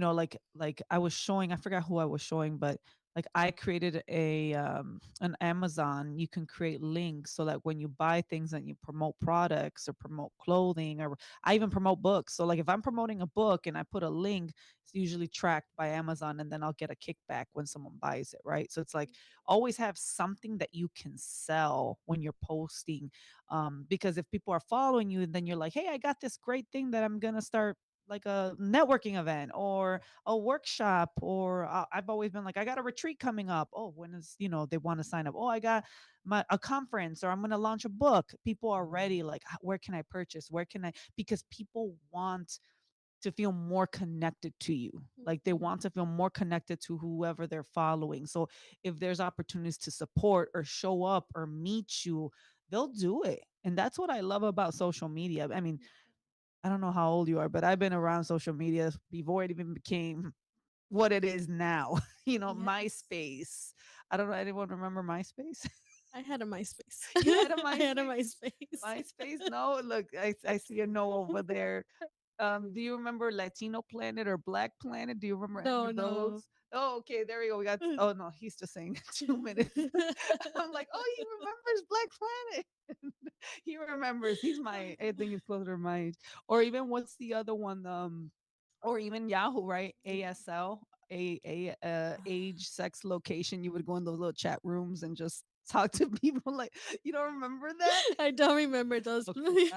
like I was showing, I forgot who I was showing, but like I created an Amazon. You can create links so that when you buy things and you promote products or promote clothing, or I even promote books. So like if I'm promoting a book and I put a link, it's usually tracked by Amazon, and then I'll get a kickback when someone buys it, right? So it's like always have something that you can sell when you're posting, because if people are following you, then you're like, hey, I got this great thing that I'm gonna start, like a networking event or a workshop, or I've always been like, I got a retreat coming up. Oh, when is, they want to sign up. Oh, I got a conference, or I'm going to launch a book. People are ready. Like, where can I purchase? Where can I? Because people want to feel more connected to you. Like they want to feel more connected to whoever they're following. So if there's opportunities to support or show up or meet you, they'll do it. And that's what I love about social media. I mean, I don't know how old you are, but I've been around social media before it even became what it is now. MySpace. I don't know. Anyone remember MySpace? I had a MySpace. You had a I had a MySpace? MySpace. MySpace? No, look, I see a no over there. Do you remember Latino Planet or Black Planet? Do you remember any No, of no. those? Oh, okay, there we go. We got. Oh no, he's just saying 2 minutes. I'm like, oh, he remembers Black Planet. He remembers. He's my. I think he's closer to my age. Or even what's the other one? Or even Yahoo, right? ASL, age, sex, location. You would go in those little chat rooms and just talk to people. Like, you don't remember that? I don't remember those. Okay,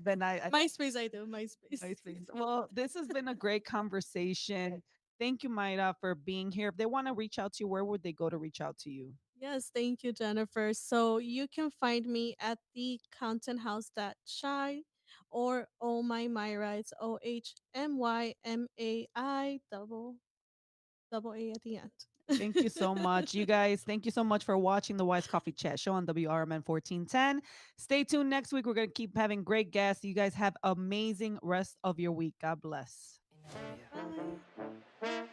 then I MySpace, I do. MySpace. MySpace. Well, this has been a great conversation. Thank you, Maida, for being here. If they want to reach out to you, where would they go to reach out to you? Yes, thank you, Jennifer. So you can find me at the content house that shy or Oh My Myra. It's OHMYMAI double A at the end. Thank you so much, you guys. Thank you so much for watching the Wise Coffee Chat Show on WRMN 1410. Stay tuned next week. We're going to keep having great guests. You guys have amazing rest of your week. God bless. Bye.